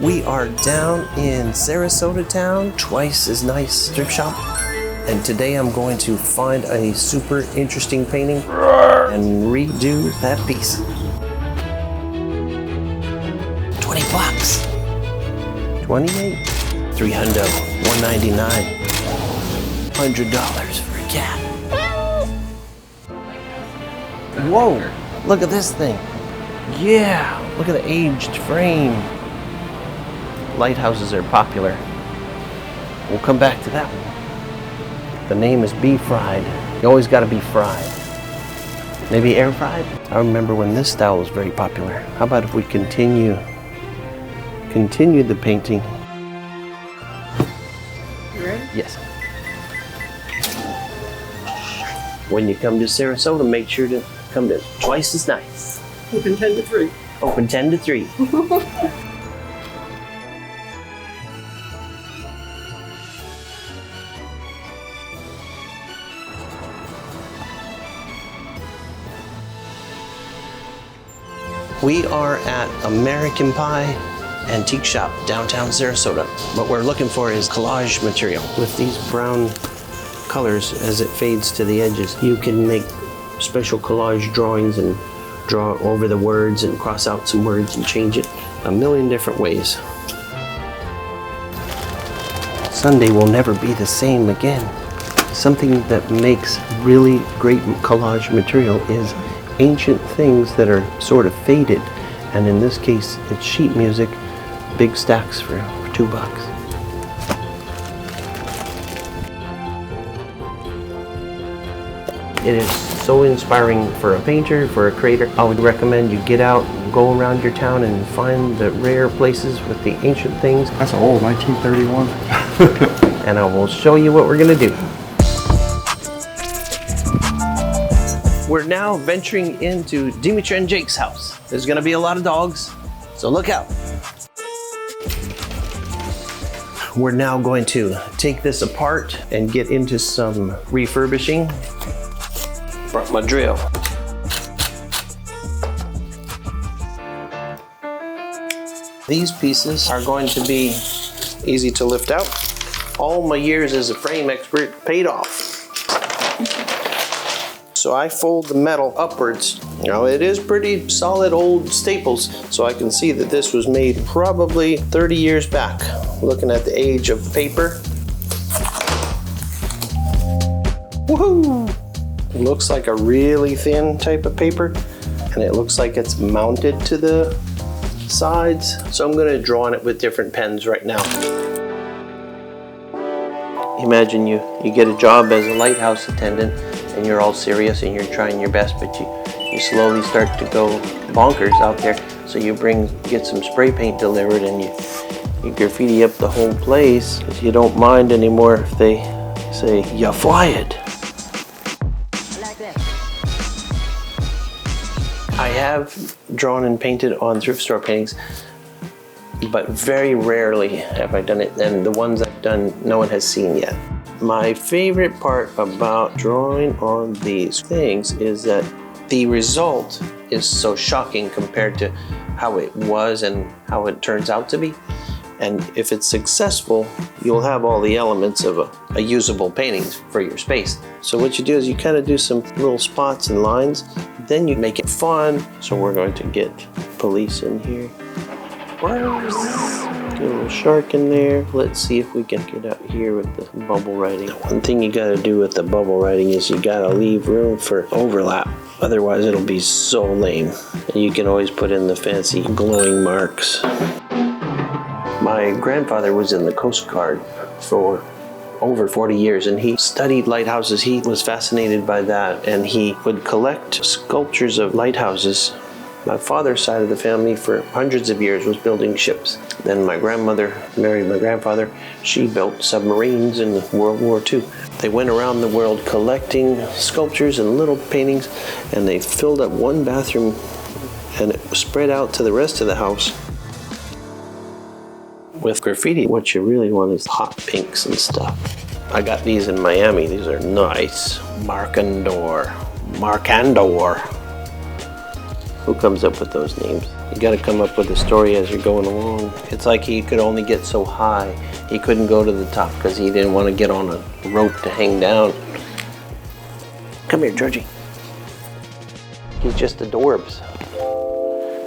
We are down in Sarasota town, twice as nice thrift shop. And today I'm going to find a super interesting painting and redo that piece. 20 bucks. 28. 300. 199. $100 for a cat. Whoa, look at this thing. Yeah, look at the aged frame. Lighthouses are popular. We'll come back to that one. The name is Be Fried. You always got to be fried. Maybe air fried? I remember when this style was very popular. How about if we continue the painting? You ready? Yes. When you come to Sarasota, make sure to come to Twice as Nice. Open 10 to 3. Open 10 to 3. We are at American Pie Antique Shop, downtown Sarasota. What we're looking for is collage material. With these brown colors as it fades to the edges, you can make special collage drawings and draw over the words and cross out some words and change it a million different ways. Sunday will never be the same again. Something that makes really great collage material is ancient things that are sort of faded, and in this case it's sheet music, big stacks for $2. It is so inspiring for a painter, for a creator. I would recommend you get out, go around your town and find the rare places with the ancient things. That's old, 1931. And I will show you what we're gonna do. We're now venturing into Dimitri and Jake's house. There's gonna be a lot of dogs, so look out. We're now going to take this apart and get into some refurbishing. Brought my drill. These pieces are going to be easy to lift out. All my years as a frame expert paid off. So I fold the metal upwards. Now it is pretty solid old staples, so I can see that this was made probably 30 years back. Looking at the age of the paper. Woohoo! It looks like a really thin type of paper, and it looks like it's mounted to the sides. So I'm gonna draw on it with different pens right now. Imagine you get a job as a lighthouse attendant, and you're all serious and you're trying your best, but you slowly start to go bonkers out there. So you get some spray paint delivered and you graffiti up the whole place because you don't mind anymore if they say, "You're fired." I have drawn and painted on thrift store paintings, but very rarely have I done it, and the ones I've done, no one has seen yet. My favorite part about drawing on these things is that the result is so shocking compared to how it was and how it turns out to be. And if it's successful, you'll have all the elements of a usable painting for your space. So what you do is you kind of do some little spots and lines, then you make it fun. So we're going to get police in here. Get a little shark in there. Let's see if we can get out here with the bubble writing. One thing you gotta do with the bubble writing is you gotta leave room for overlap. Otherwise it'll be so lame. And you can always put in the fancy glowing marks. My grandfather was in the Coast Guard for over 40 years, and he studied lighthouses. He was fascinated by that, and he would collect sculptures of lighthouses. My father's side of the family for hundreds of years was building ships. Then my grandmother married my grandfather. She built submarines in World War II. They went around the world collecting sculptures and little paintings, and they filled up one bathroom and it spread out to the rest of the house. With graffiti, what you really want is hot pinks and stuff. I got these in Miami. These are nice. Marcandor. Who comes up with those names? You got to come up with a story as you're going along. It's like he could only get so high. He couldn't go to the top because he didn't want to get on a rope to hang down. Come here, Georgie. He's just adorbs.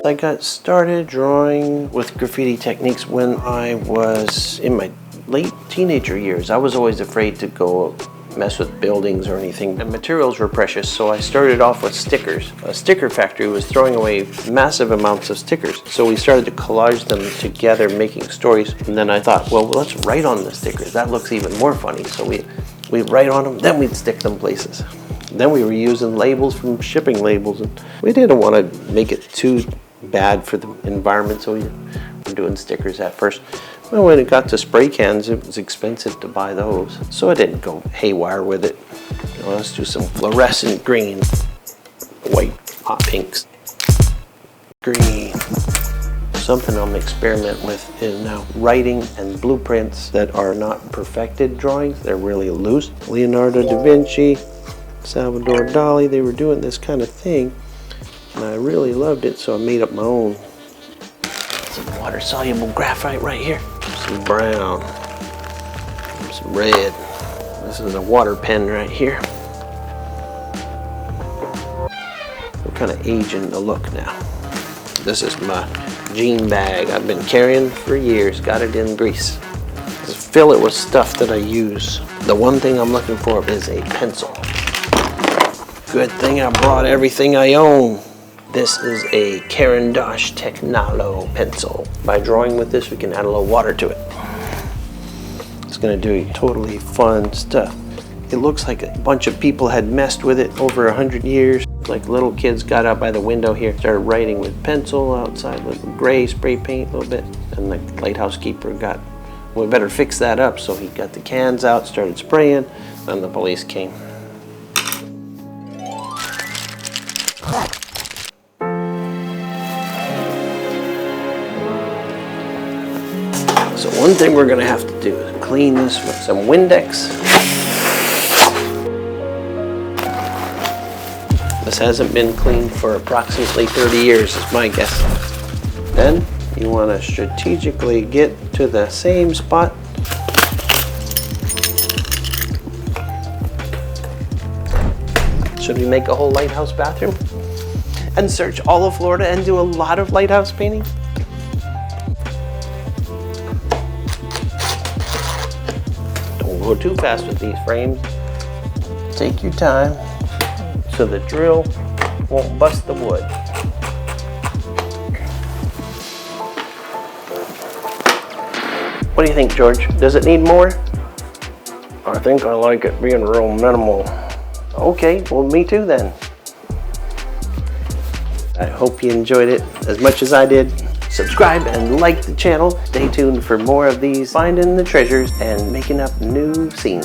I got started drawing with graffiti techniques when I was in my late teenager years. I was always afraid to go mess with buildings or anything. The materials were precious, so I started off with stickers. A sticker factory was throwing away massive amounts of stickers, so we started to collage them together, making stories. And then I thought, well, let's write on the stickers. That looks even more funny. So we'd write on them, then we'd stick them places. Then we were using labels from shipping labels, and we didn't want to make it too bad for the environment, so we were doing stickers at first. Well, when it got to spray cans, it was expensive to buy those, so I didn't go haywire with it. You know, let's do some fluorescent green, white, hot pinks, green. Something I'm experimenting with is now writing and blueprints that are not perfected drawings. They're really loose. Leonardo da Vinci, Salvador Dali, they were doing this kind of thing, and I really loved it, so I made up my own. Some water-soluble graphite right here. Some brown, some red. This is a water pen right here. We're kind of aging the look now. This is my jean bag I've been carrying for years. Got it in Greece. Just fill it with stuff that I use. The one thing I'm looking for is a pencil. Good thing I brought everything I own. This is a Carandash Technalo pencil. By drawing with this, we can add a little water to it. It's gonna do totally fun stuff. It looks like a bunch of people had messed with it over 100 years. Like little kids got out by the window here, started writing with pencil outside with gray spray paint a little bit. And the lighthouse keeper got, we better fix that up. So he got the cans out, started spraying, then the police came. So one thing we're gonna have to do is clean this with some Windex. This hasn't been cleaned for approximately 30 years, is my guess. Then you wanna strategically get to the same spot. Should we make a whole lighthouse bathroom? And search all of Florida and do a lot of lighthouse painting? Go too fast with these frames. Take your time so the drill won't bust the wood. What do you think, George? Does it need more? I think I like it being real minimal. Okay, well, me too then. I hope you enjoyed it as much as I did. Subscribe and like the channel. Stay tuned for more of these finding the treasures and making up new scenes.